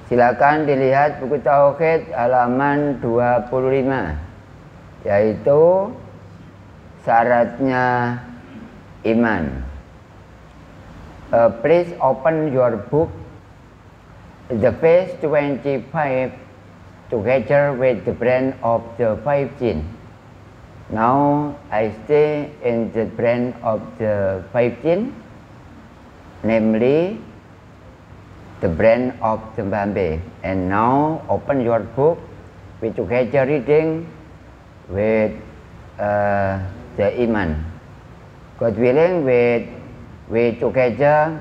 Silakan dilihat buku Tauhid halaman 25, yaitu syaratnya iman. Please open your book, the page 25, together with the brain of the 5 jinn. Now I stay in the brain of the 5 jinn, namely the brain of the Bambe. And now open your book, we together reading with the iman. God willing, we together.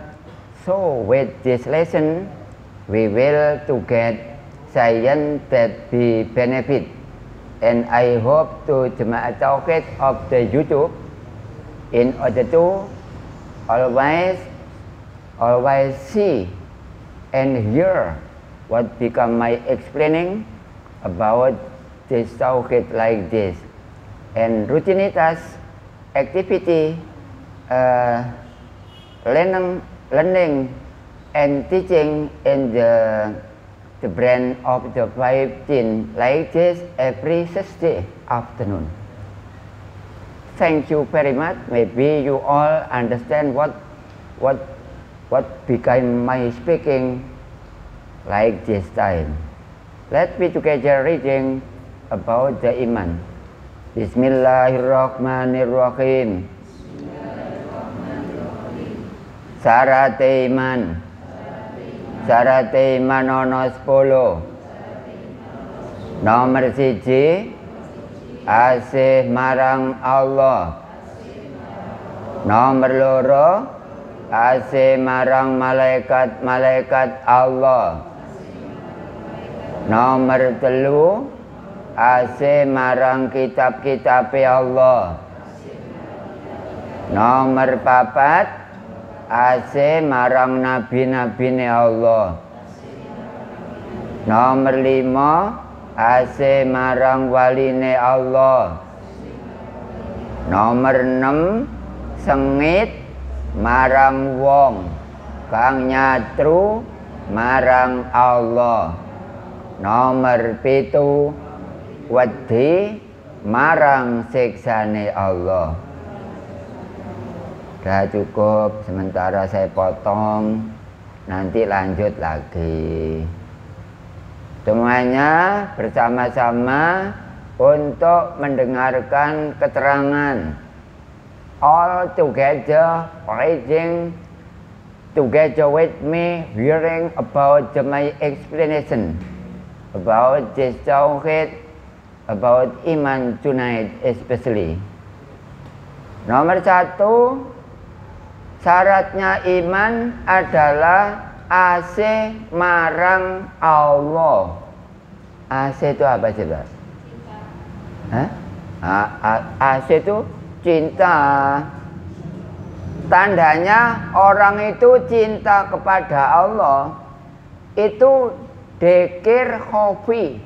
So with this lesson, we will to get science that be benefit. And I hope to Jemaat Tauhid of the YouTube in order to always see and hear what become my explaining about this Tauhid like this. And rutinitas activity, learning and teaching in the brain of the 5 jinn like this every Thursday afternoon. Thank you very much. Maybe you all understand what became my speaking like this time. Let's be together reading about the iman. Bismillahirrahmanirrahim. Syarat iman. Syarat iman ono 10. Nomor 1, asih marang Allah. Nomor 2, asih marang malaikat-malaikat Allah. Nomor 3, asih marang kitab-kitab Allah. Nomor 4, asih marang nabi-nabi Allah. Nomor 5, asih marang waline Allah. Nomor 6, sengit marang wong kang nyatru marang Allah. Nomor 7, wedi marang siksane Allah. Sudah cukup, sementara saya potong, nanti lanjut lagi. Semuanya bersama-sama untuk mendengarkan keterangan. All together reading together with me, hearing about my explanation about this Tauhid, about iman tonight especially. Nomor 1, syaratnya iman adalah asih marang Allah. Asih itu apa coba? Asih itu cinta. Tandanya orang itu cinta kepada Allah itu dzikir khofi,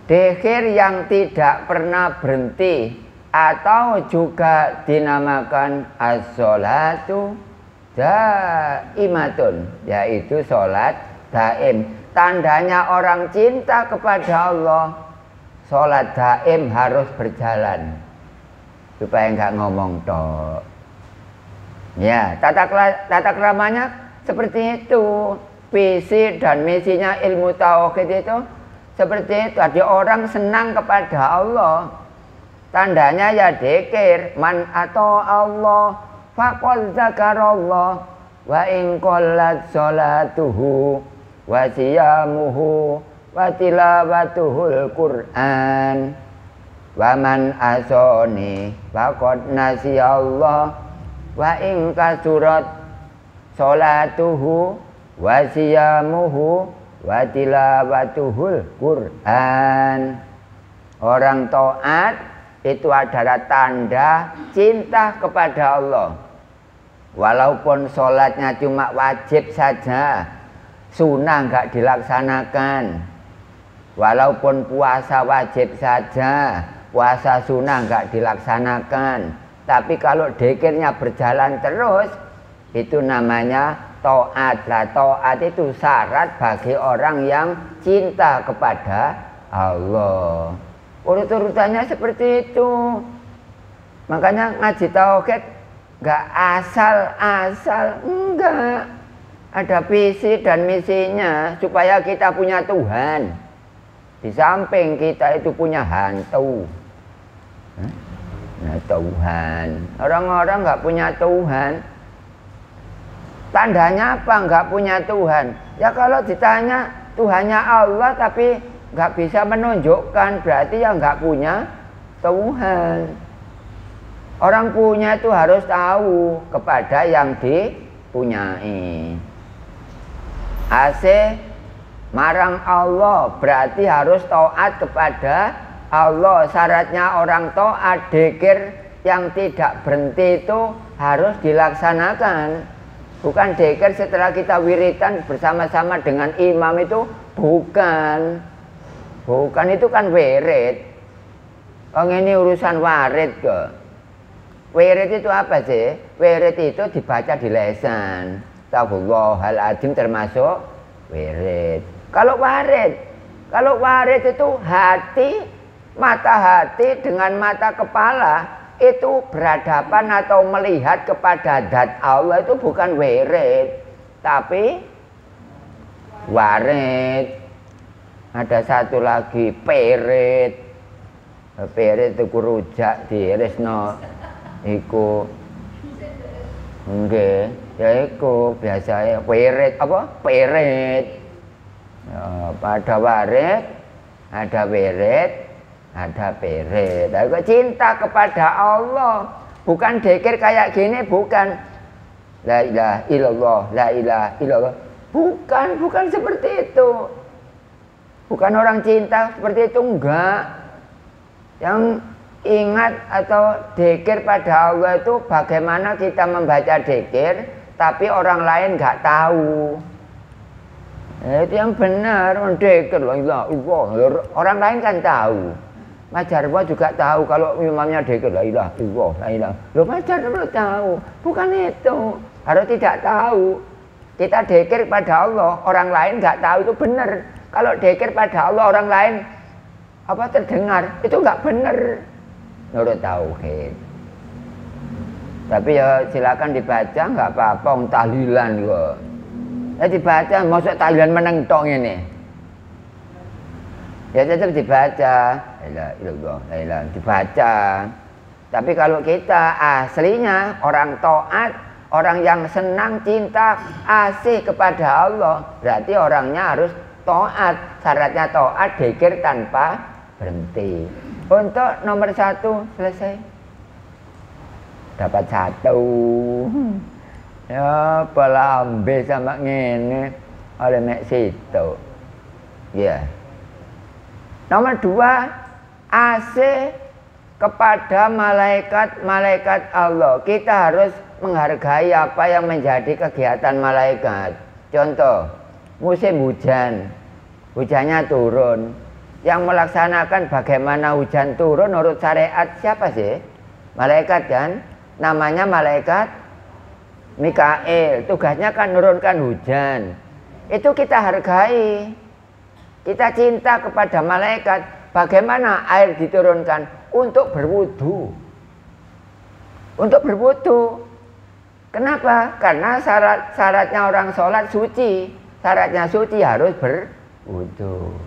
dzikir yang tidak pernah berhenti, atau juga dinamakan as-sholatu daimatun, yaitu sholat daim. Tandanya orang cinta kepada Allah, sholat daim harus berjalan, supaya nggak ngomong tok. Ya, tata keramanya seperti itu. Visi dan misinya ilmu tauhid itu seperti itu. Ada orang senang kepada Allah, tandanya ya dzikir. Man atau Allah faqad zakarallah wa in qallat sholatuhu wa siyamuhu wa tilawatuhul Qur'an wa man asoni faqad nasiyallah wa in kasurat sholatuhu wa siyamuhu wa tilawatuhul Qur'an. Orang taat itu adalah tanda cinta kepada Allah. Walaupun sholatnya cuma wajib saja, sunnah nggak dilaksanakan. Walaupun puasa wajib saja, puasa sunnah nggak dilaksanakan. Tapi kalau dzikirnya berjalan terus, itu namanya taat. Lah taat itu syarat bagi orang yang cinta kepada Allah. Urut-urutannya seperti itu. Makanya ngaji tauhid enggak asal-asal, enggak. Ada visi dan misinya supaya kita punya Tuhan. Di samping kita itu punya hantu. Nah, Tuhan. Orang-orang nggak punya Tuhan. Tandanya apa nggak punya Tuhan? Ya kalau ditanya Tuhannya Allah tapi nggak bisa menunjukkan, berarti ya nggak punya Tuhan. Orang punya itu harus tahu kepada yang dipunyai. Asih marang Allah berarti harus taat kepada Allah. Syaratnya orang taat, dzikir yang tidak berhenti itu harus dilaksanakan. Bukan dzikir setelah kita wiritan bersama-sama dengan imam itu, bukan. Bukan, itu kan wirid. Oh, ini urusan warid kok. Wirid itu apa sih? Wirid itu dibaca di lesan. Astagfirullahaladzim termasuk wirid. Kalau warid itu hati, mata hati dengan mata kepala itu berhadapan atau melihat kepada zat Allah, itu bukan wirid, tapi warid. Ada satu lagi perit. Perit itu rujak diirisno iku. Nggih, ya iku biasanya wirid apa? Perit. Ya, pada warid ada wirid, ada perit. Aku cinta kepada Allah, bukan dzikir kayak gini, bukan la ilaha illallah, la ilaha illallah. Bukan seperti itu. Bukan orang cinta seperti itu, enggak. Yang ingat atau dzikir pada Allah itu bagaimana kita membaca dzikir, tapi orang lain enggak tahu. Itu yang benar, dzikir la ilaha illallah. Orang lain kan tahu. Mas Jarwo juga tahu kalau imamnya dzikir la ilaha illallah, la ilaha. Loh, Mas Jarwo tahu. Bukan itu. Harus tidak tahu. Kita dzikir pada Allah, orang lain enggak tahu, itu benar. Kalau dzikir pada Allah orang lain apa terdengar, itu enggak benar menurut tauhid. Tapi ya silakan dibaca, enggak apa-apa, tahlilan kok. Ya dibaca, maksud tahlilan meneng tok ngene. Ya tetap dibaca, la ilaha illallah, la ilaha dibaca. Tapi kalau kita aslinya orang taat, orang yang senang, cinta, asih kepada Allah, berarti orangnya harus taat. Syaratnya taat, dzikir tanpa berhenti. Untuk nomor 1 selesai. Dapat 1. Ya, pelambe sama ngene oleh mek situ. Ya. Nomor 2, asih kepada malaikat Allah. Kita harus menghargai apa yang menjadi kegiatan malaikat. Contoh, musim hujan, hujannya turun. Yang melaksanakan bagaimana hujan turun menurut syariat siapa sih? Malaikat kan? Namanya malaikat Mikail. Tugasnya kan nurunkan hujan. Itu kita hargai. Kita cinta kepada malaikat. Bagaimana air diturunkan? Untuk berwudu. Untuk berwudu. Kenapa? Karena syaratnya orang sholat suci. Syaratnya suci harus berwudu.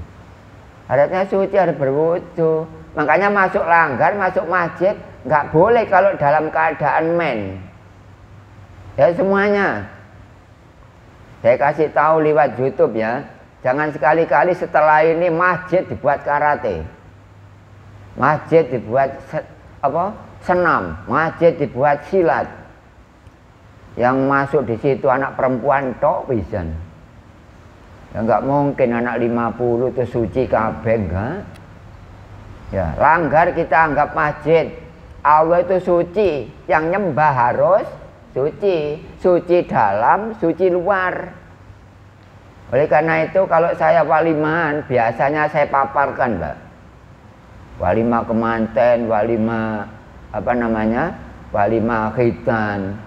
Syaratnya suci harus berwudu. Makanya masuk langgar, masuk masjid nggak boleh kalau dalam keadaan men. Ya semuanya. Saya kasih tahu lewat YouTube ya. Jangan sekali-kali setelah ini masjid dibuat karate. Masjid dibuat senam, masjid dibuat silat. Yang masuk di situ anak perempuan tok pisan. Ya enggak mungkin anak 50 itu suci kabeh, enggak. Ya, langgar kita anggap masjid. Allah itu suci, yang nyembah harus suci. Suci dalam, suci luar. Oleh karena itu kalau saya walimahan biasanya saya paparkan, Mbak. Walimah kemanten, walimah walimah khitan.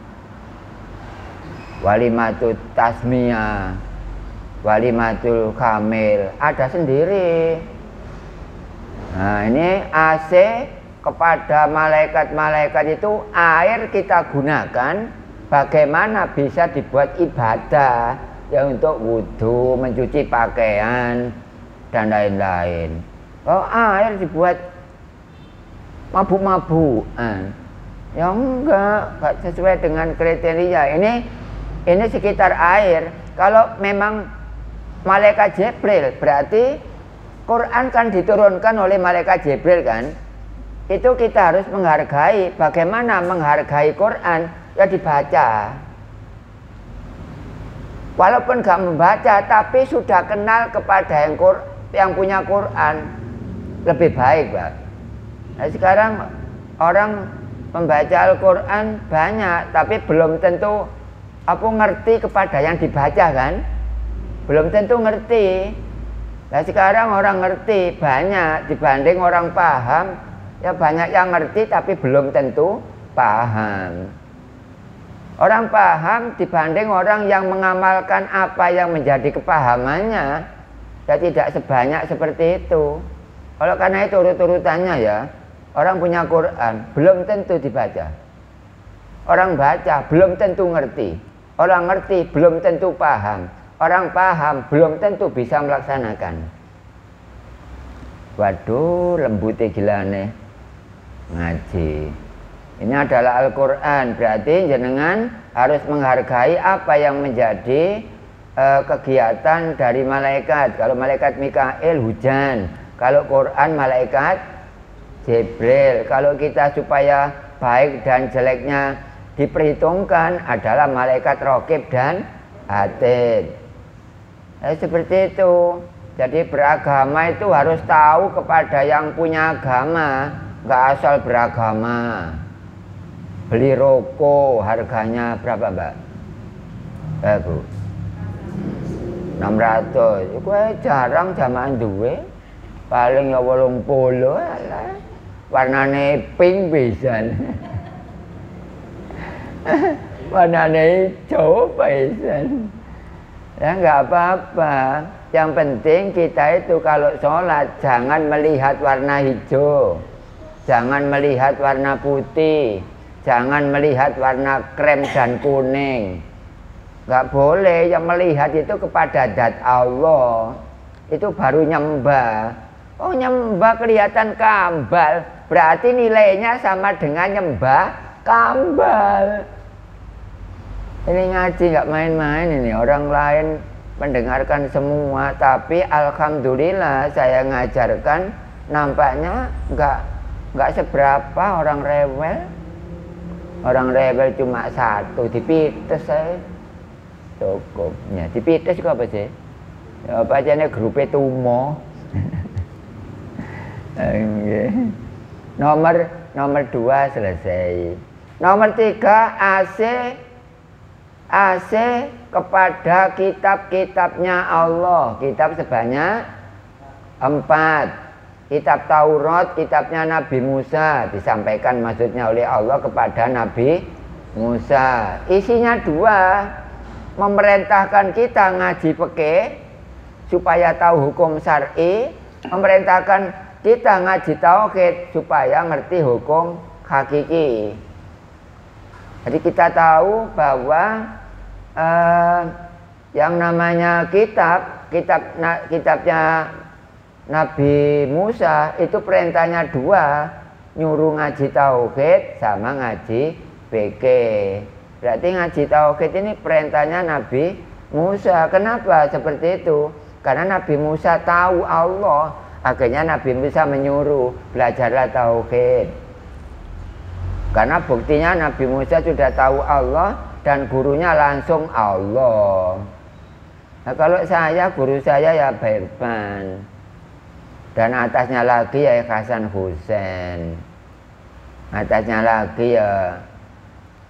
walimatul tasmiyah, walimatul kamil, ada sendiri. Nah, ini AC kepada malaikat-malaikat itu air kita gunakan bagaimana bisa dibuat ibadah, ya untuk wudhu, mencuci pakaian dan lain-lain. Kalau air dibuat mabuk-mabukan, ya enggak sesuai dengan kriteria. Ini sekitar air. Kalau memang malaikat Jibril, berarti Quran kan diturunkan oleh malaikat Jibril kan? Itu kita harus menghargai. Bagaimana menghargai Quran? Ya dibaca. Walaupun gak membaca, tapi sudah kenal kepada yang punya Quran, lebih baik, Pak. Nah, sekarang orang membaca Al-Quran banyak, tapi belum tentu ngerti kepada yang dibaca kan? Belum tentu ngerti. Nah, sekarang orang ngerti banyak dibanding orang paham. Ya banyak yang ngerti tapi belum tentu paham. Orang paham dibanding orang yang mengamalkan apa yang menjadi kepahamannya, ya tidak sebanyak seperti itu. Kalau karena itu urut-urutannya ya, orang punya Quran belum tentu dibaca. Orang baca belum tentu ngerti. Orang ngerti belum tentu paham. Orang paham belum tentu bisa melaksanakan. Waduh, lembutnya gila nih ngaji. Ini adalah Al-Quran, berarti jenengan harus menghargai apa yang menjadi kegiatan dari malaikat. Kalau malaikat Mikail hujan, kalau Quran malaikat Jibril. Kalau kita supaya baik dan jeleknya diperhitungkan adalah malaikat Raqib dan Atid. Seperti itu. Jadi beragama itu harus tahu kepada yang punya agama, nggak asal beragama. Beli rokok harganya berapa, Mbak? Bu, 600. Itu jarang jamaah duwe. Paling ya 80 lah. Warnane pink bisa. Warnane hijau bisa. Ya nggak apa-apa. Yang penting kita itu kalau sholat jangan melihat warna hijau, jangan melihat warna putih, jangan melihat warna krem dan kuning. Nggak boleh. Yang melihat itu kepada zat Allah, itu baru nyembah. Oh, nyembah kelihatan kambal, berarti nilainya sama dengan nyembah kambal. Ini ngaji nggak main-main ini. Orang lain mendengarkan semua, tapi alhamdulillah saya ngajarkan nampaknya nggak seberapa orang rewel. Orang rewel cuma satu, dipites saya cukupnya. Dipites kok apa sih? Ya, apa aja nih grupnya tumo. Nomor 2 selesai. Nomor 3 AC kepada kitab-kitabnya Allah. Kitab sebanyak 4. Kitab Taurat, kitabnya Nabi Musa, disampaikan maksudnya oleh Allah kepada Nabi Musa. Isinya 2, memerintahkan kita ngaji fikih supaya tahu hukum syar'i, memerintahkan kita ngaji tauhid supaya ngerti hukum hakiki. Jadi kita tahu bahwa yang namanya kitabnya Nabi Musa itu perintahnya 2, nyuruh ngaji tauhid sama ngaji fikih. Berarti ngaji tauhid ini perintahnya Nabi Musa. Kenapa seperti itu? Karena Nabi Musa tahu Allah, akhirnya Nabi Musa menyuruh belajarlah tauhid. Karena buktinya Nabi Musa sudah tahu Allah dan gurunya langsung Allah. Nah, kalau saya, guru saya ya Bairban, dan atasnya lagi ya Hasan Husain, atasnya lagi ya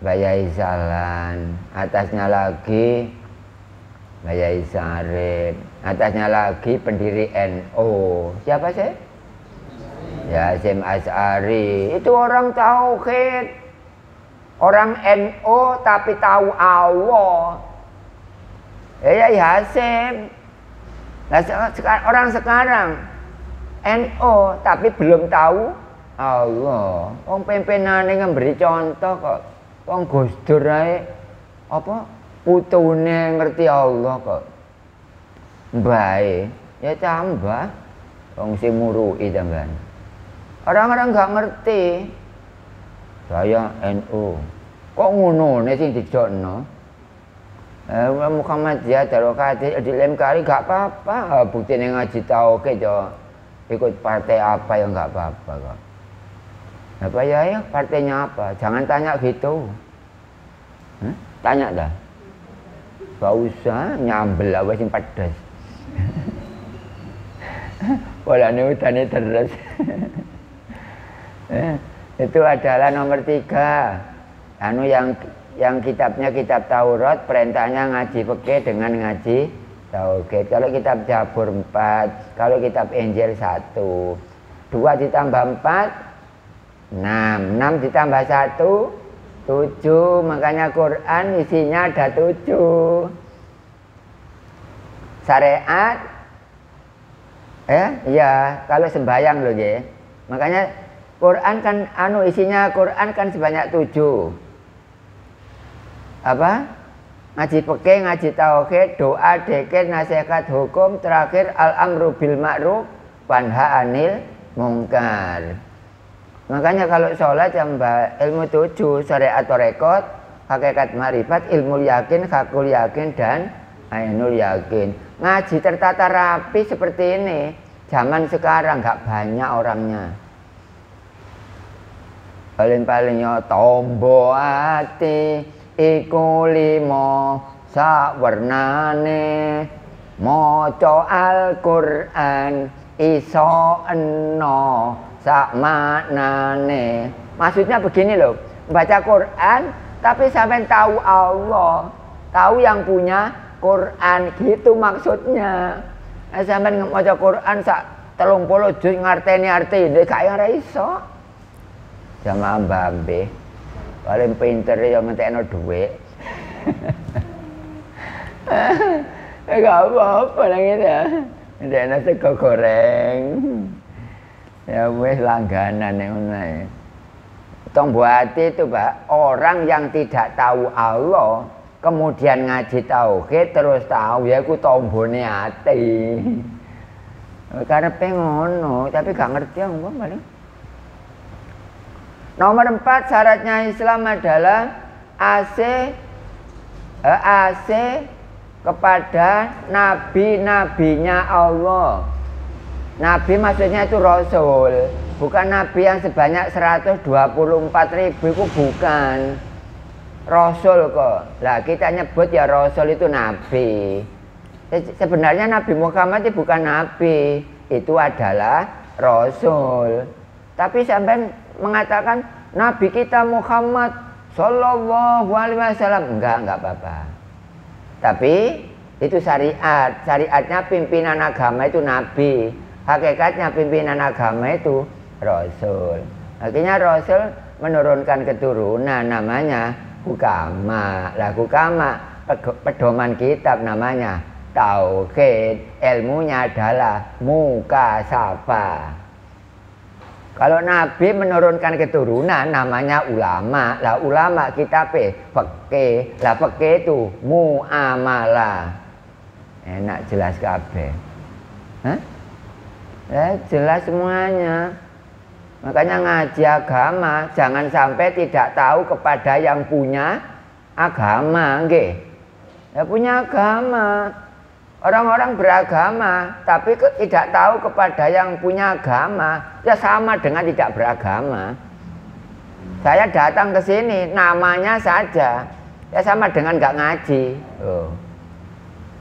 Bayai Salan, atasnya lagi Bayai Sarip, atasnya lagi pendiri NU. Siapa sih? Ya Hasyim Asy'ari. Itu orang tauhid. Orang NU tapi tahu Allah. Ya Hasim. Nah, orang sekarang NU tapi belum tahu Allah. Wong pimpinane memberi contoh kok. Wong Gus Dur ae apa putune ngerti Allah kok. Bae, ya tambah wong sing murui tambahan. Orang-orang enggak ngerti. Saya NU. Kok ngono nek sing dijokno? Muhammadiyah Darokati di Lemkari gak apa-apa, buktine ngaji tauhid yo ikut partai apa ya nggak apa-apa kok. Apa ya partainya apa? Jangan tanya gitu. Tanya dah. Gak usah nyambel lah wis pedes. Polane utane terus. Itu adalah nomor 3. Anu yang kitabnya kitab Taurat, perintahnya ngaji fikih dengan ngaji tauhid. Kalau kitab Jabur 4, kalau kitab Injil 1. 2 ditambah 4 6, 6 ditambah 1 7. Makanya Quran isinya ada 7. Syariat ya kalau sembahyang loh ya. Makanya Quran kan isinya Quran kan sebanyak 7. Apa? Ngaji fikih, ngaji tauhid, doa, dzikir, nasihat hukum, terakhir al-amru bil ma'ruf wan nahy anil munkar. Makanya kalau sholat yang ilmu 7, syariat tarekat, hakikat marifat, ilmu yakin, hakul yakin dan ainul yakin. Ngaji tertata rapi seperti ini. Zaman sekarang nggak banyak orangnya. Paling-palingnya tombo ati iku 5 sawernane, maca Al-Qur'an iso eno sak maknane. Maksudnya begini loh, baca Quran tapi sampai tahu Allah, tahu yang punya Quran, gitu maksudnya. Sampai maca Quran sak 30 juz ngarteni artine gak ora iso. Jamaah mbambe paling pinter ya ngentekno dhuwit. Gak apa-apa lah gitu ya. Ngentekno sego goreng. Ya wis langganan ngono ae. Tong buati itu Pak, orang yang tidak tahu Allah kemudian ngaji tauhid terus tahu ya iku tombone ati. Karepe ngono, tapi gak ngerti apa paling. Nomor 4 syaratnya Islam adalah AC kepada nabi-nabinya Allah. Nabi maksudnya itu Rasul, bukan nabi yang sebanyak 124.000 itu bukan. Rasul kok. Lah kita nyebut ya Rasul itu nabi. Sebenarnya Nabi Muhammad itu bukan nabi, itu adalah Rasul. Tapi sampai mengatakan Nabi kita Muhammad Sallallahu Alaihi Wasallam, enggak apa-apa. Tapi itu syariat, syariatnya pimpinan agama itu Nabi, hakikatnya pimpinan agama itu Rasul. Akhirnya Rasul menurunkan keturunan namanya hukama. Lah hukama pedoman kitab namanya tauhid, ilmunya adalah mukasabah. Kalau Nabi menurunkan keturunan namanya ulama. Lah ulama kitabnya fikih. Lah fikih itu muamalah. Enak jelas kabeh. Hah? Jelas semuanya. Makanya ngaji agama jangan sampai tidak tahu kepada yang punya agama, nggih. Ya punya agama. Orang-orang beragama tapi tidak tahu kepada yang punya agama, ya sama dengan tidak beragama. Saya datang ke sini namanya saja, ya sama dengan nggak ngaji.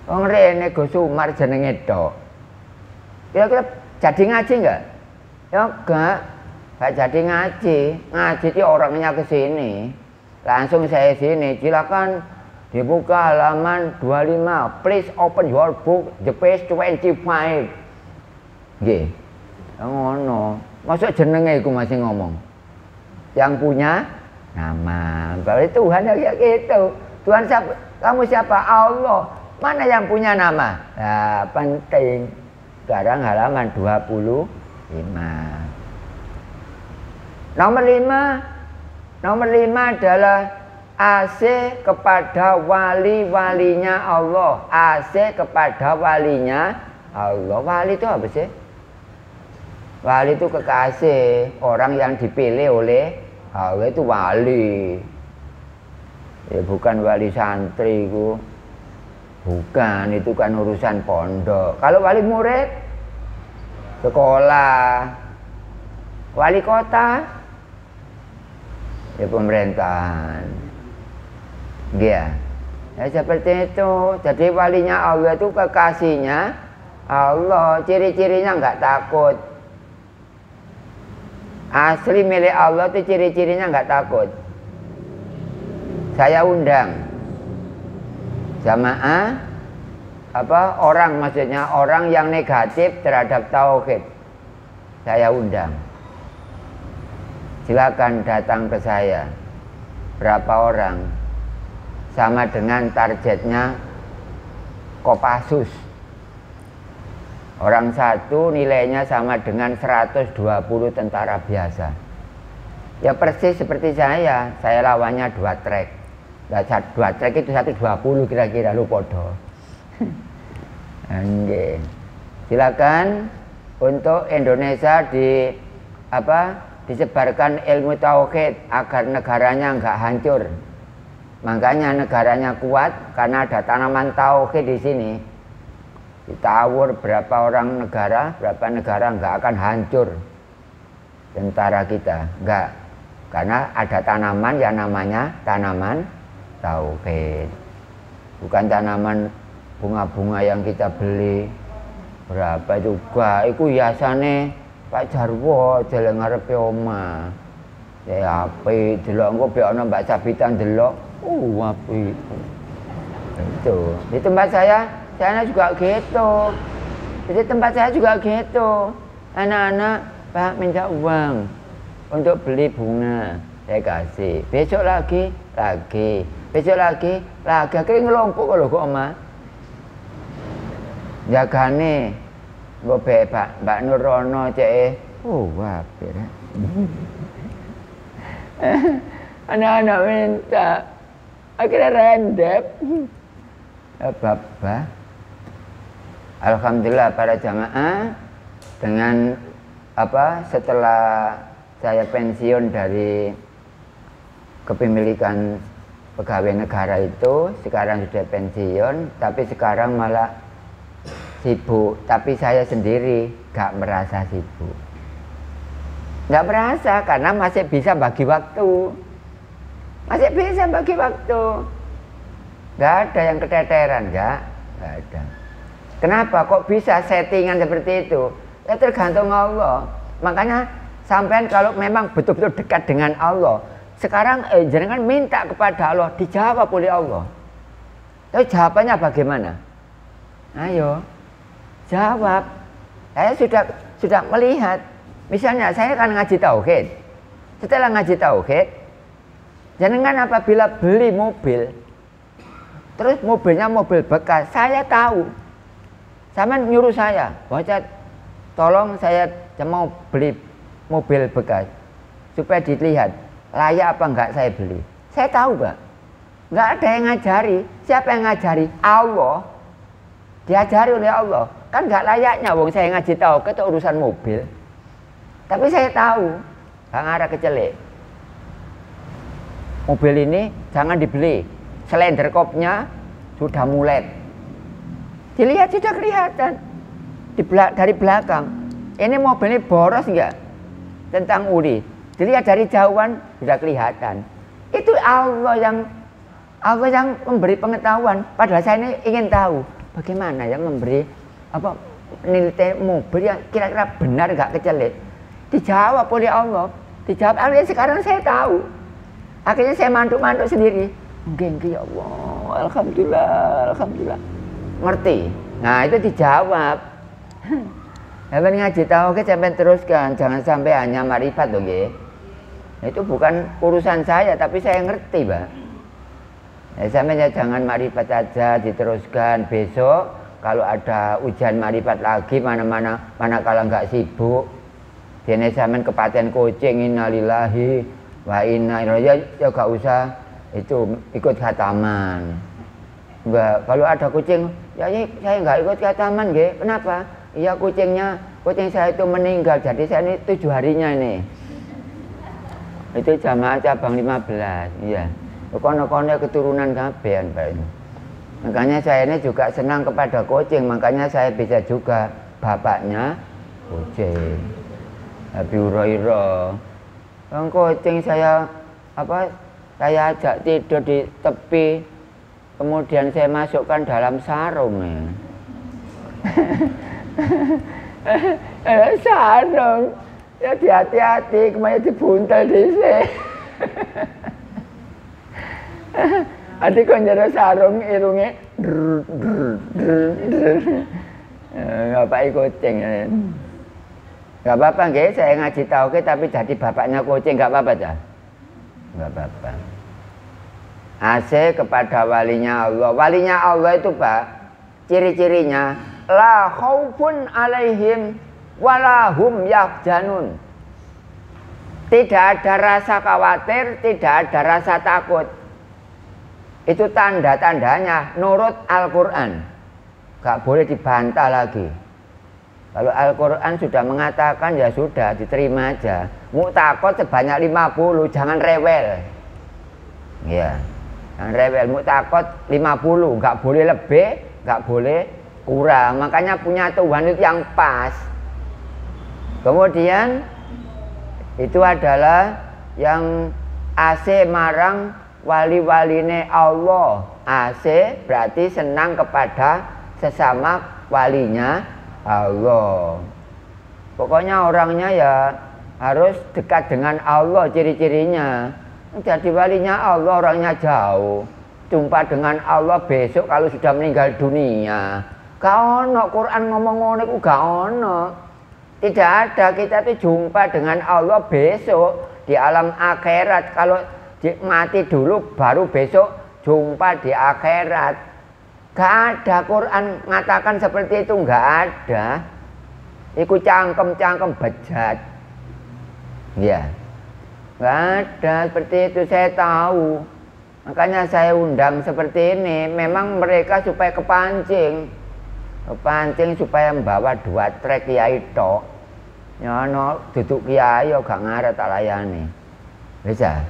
Wong rene Gus Umar jenenge tok. Kira-kira jadi ngaji nggak? Ya enggak jadi ngaji. Ngaji itu orangnya ke sini. Langsung saya sini, silakan dibuka halaman 25. Please open your book the page 25. Nggih. Ngono. Masuk jenenge iku masih ngomong. Yang punya Nama. Berarti Tuhan ya kayak gitu. Tuhan siapa? Kamu siapa? Allah. Mana yang punya nama? Nah, penting. Sekarang halaman 25. Nomor 5 adalah AC kepada wali-walinya Allah. AC kepada walinya Allah. Wali itu apa sih? Wali itu kekasih, orang yang dipilih oleh Allah itu wali. Ya bukan wali santri itu. Bukan, itu kan urusan pondok. Kalau wali murid, sekolah, wali kota, ya pemerintahan. Ya, ya seperti itu. Jadi walinya Allah itu kekasihnya Allah. Ciri-cirinya nggak takut. Asli milik Allah itu ciri-cirinya nggak takut. Saya undang jamaah orang, maksudnya orang yang negatif terhadap tauhid. Saya undang. Silakan datang ke saya. Berapa orang? Sama dengan targetnya Kopassus. Orang satu nilainya sama dengan 120 tentara biasa. Ya persis seperti saya lawannya 2 trek. Nah, 2 trek itu 120 kira-kira, lu podo. Silakan untuk Indonesia disebarkan ilmu tauhid agar negaranya enggak hancur. Makanya negaranya kuat karena ada tanaman tauhid di sini. Ditawur berapa negara enggak akan hancur tentara kita, enggak. Karena ada tanaman yang namanya tanaman tauhid. Bukan tanaman bunga-bunga yang kita beli berapa juga. Iku hiasane Pak Jarwo jalan ngarepe omah. Ya apik delok engko be ana Mbak Sabitan delok. Apik. Itu. Di tempat saya juga gitu. Jadi tempat saya juga gitu. Anak-anak, Pak minta uang untuk beli bunga, saya kasih. Besok lagi. Besok lagi. Akhirnya ngelompok kalau kok omah. Jagane, gue Mbak Nurono cek. Apik. Anak-anak minta. Akhirnya rendep. Bapak. Alhamdulillah para jamaah, dengan setelah saya pensiun dari kepemilikan pegawai negara itu, sekarang sudah pensiun, tapi sekarang malah sibuk. Tapi saya sendiri gak merasa sibuk. Gak merasa karena masih bisa bagi waktu. Gak ada yang keteteran, gak ada. Kenapa kok bisa settingan seperti itu? Ya tergantung Allah. Makanya sampean kalau memang betul-betul dekat dengan Allah, sekarang jangan minta kepada Allah, dijawab oleh Allah. Tapi jawabannya bagaimana? Ayo, jawab. Saya sudah melihat. Misalnya saya kan ngaji tauhid. Setelah ngaji tauhid, jangan apabila beli mobil, terus mobilnya mobil bekas, saya tahu. Sama nyuruh saya, baca, tolong saya mau beli mobil bekas supaya dilihat layak apa enggak saya beli. Saya tahu, Pak. Enggak ada yang ngajari. Siapa yang ngajari? Allah. Diajari oleh Allah. Kan enggak layaknya wong saya ngaji tahu itu urusan mobil. Tapi saya tahu, Bang Ara kecelik. Mobil ini jangan dibeli. Silinder kopnya sudah mulet. Dilihat sudah kelihatan dari belakang. Ini mobil ini boros enggak? Tentang uri. Dilihat dari jauhan sudah kelihatan. Itu Allah yang memberi pengetahuan. Padahal saya ini ingin tahu bagaimana yang memberi meneliti mobil yang kira-kira benar enggak kecelik. Dijawab oleh Allah. Dijawab. Akhirnya sekarang saya tahu. Akhirnya saya mantuk-mantuk sendiri. Enggak ya Allah. Alhamdulillah. Ngerti. Nah itu dijawab. Sampai ngaji tahu sampai teruskan, jangan sampai hanya marifat dong ya. Itu bukan urusan saya, tapi saya ngerti, Pak. Ya, sampai jangan marifat saja, diteruskan besok kalau ada ujian marifat lagi mana kalau nggak sibuk. Dene sampean kepaten kucing innalillahi wa inna ilaihi ya nggak usah itu ikut khataman. Enggak, kalau ada kucing, ya saya nggak ikut khataman, nggih. Kenapa? Iya kucing saya itu meninggal, jadi saya ini 7 harinya ini. Itu jamaah cabang 15, iya. Kono-kono keturunan kabeh Pak. Makanya saya ini juga senang kepada kucing, makanya saya bisa juga bapaknya kucing. Abi Hurairah. Yang kucing saya ajak tidur di tepi, kemudian saya masukkan dalam sarung ya. Sarung. Ya hati-hati, kemana dibuntel dhisik. Ati kok njero sarung irunge ngapai kucing. Enggak apa-apa nggih, saya ngaji tauhid tapi jadi bapaknya kucing enggak apa-apa dah. Enggak apa-apa. AC kepada walinya Allah. Walinya Allah itu, Pak, ciri-cirinya la khaufun alaihim walahum yahzanun. Tidak ada rasa khawatir, tidak ada rasa takut. Itu tanda-tandanya nurut Al-Quran. Gak boleh dibantah lagi. Kalau Al-Quran sudah mengatakan ya sudah diterima aja. Mu'takot sebanyak 50, jangan rewel. Ya, jangan rewel. Mu'takot 50, gak boleh lebih, gak boleh kurang. Makanya punya Tuhan itu yang pas. Kemudian itu adalah yang AC marang wali-waline Allah. AC berarti senang kepada sesama walinya Allah. Pokoknya orangnya ya harus dekat dengan Allah, ciri-cirinya. Jadi walinya Allah orangnya jauh. Jumpa dengan Allah besok kalau sudah meninggal dunia. Gak ono Quran ngomong ngono iku gak ono. Tidak ada, kita tuh jumpa dengan Allah besok di alam akhirat. Kalau mati dulu baru besok jumpa di akhirat. Gak ada Quran mengatakan seperti itu, gak ada. Iku cangkem-cangkem bejat. Ya, gak ada seperti itu, saya tahu. Makanya saya undang seperti ini. Memang mereka supaya kepancing supaya membawa 2 trek kiai tok. Ya no duduk kiai gak ngarep tak layani. Bisa.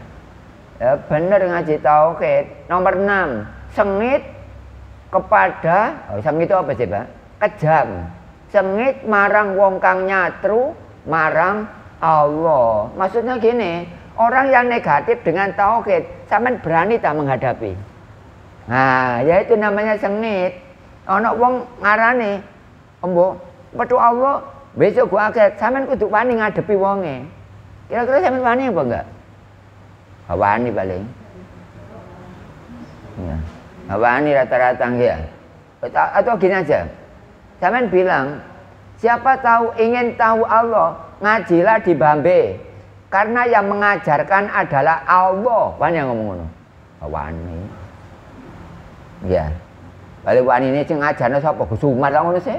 Ya bener ngaji tauhid. Nomor 6, sengit kepada sengit itu apa sih, Pak? Kejam. Sengit marang wong kang nyatru marang Allah. Maksudnya gini, orang yang negatif dengan tauhid, sampean berani tak menghadapi. Nah, ya itu namanya sengit. Ana wong ngarani, "Embo, petu Allah besok gua akhirat, sampean kudu wani ngadepi wonge." Kira-kira sampean wani apa enggak? Wani paling. Ya. Wani rata-rata ya. Atau gini aja. Sampean bilang, siapa tahu ingin tahu Allah, ngajilah di Bambe. Karena yang mengajarkan adalah Allah. Wani yang ngomong ngono. Wani. Ya. Balik wani ini sing ngajarno sapa? Gus Umar lah ngono sih.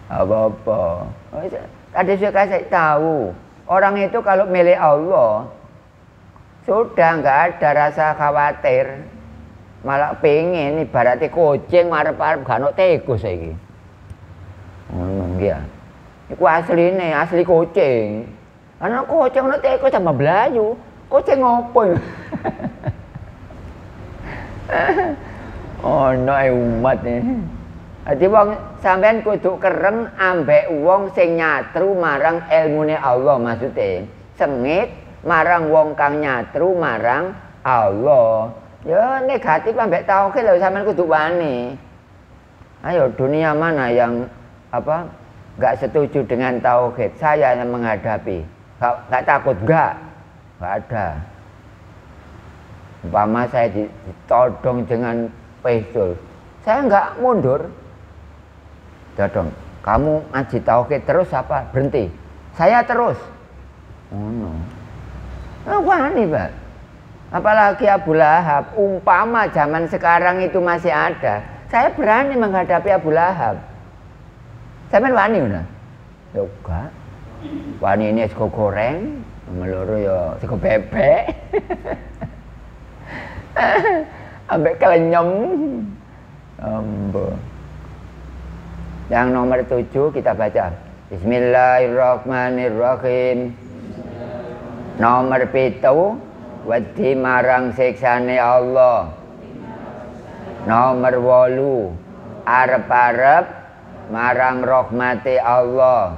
Apa-apa. Tadi saya kasih tahu, orang itu kalau milih Allah sudah nggak ada rasa khawatir, malah pengen ibaratnya kucing marep-marep gak ono tegus saiki. Ngono ya. Iku asli kucing. Ana kucing ono tegus sama blayu. Kucing ngopo? Oh no umat nih. Jadi wong sampean kudu kereng ambek wong sing nyatru marang ilmune Allah, maksudnya sengit marang wong kang nyatru marang Allah. Ya negatif ambek tauhid lho sampean kudu wani. Ayo dunia mana yang enggak setuju dengan tauhid? Saya yang menghadapi. Enggak takut enggak ada. Umpama saya ditodong dengan pistol, saya enggak mundur. Dodong, kamu ngaji tauhid terus apa? Berhenti. Saya terus. Oh no. Wani, Pak. Apalagi Abu Lahab, umpama zaman sekarang itu masih ada, saya berani menghadapi Abu Lahab. Sampeyan wani ngono? Ya enggak. Wani ini sego goreng, meloro ya sego bebek. Ambek kelenyem. Ambo. Yang nomor 7 kita baca. Bismillahirrahmanirrahim. Nomor 7, wedi marang siksane Allah. Nomor 8, arep-arep marang rahmati Allah.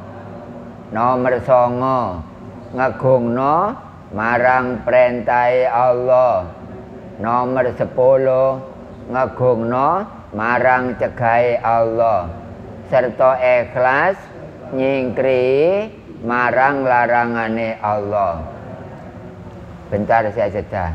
Nomor 9, ngegungno marang perintahe Allah. Nomor 10, ngegungno marang cegahe Allah. Serta ikhlas nyingkri marang larangane Allah. Bentar saya jeda.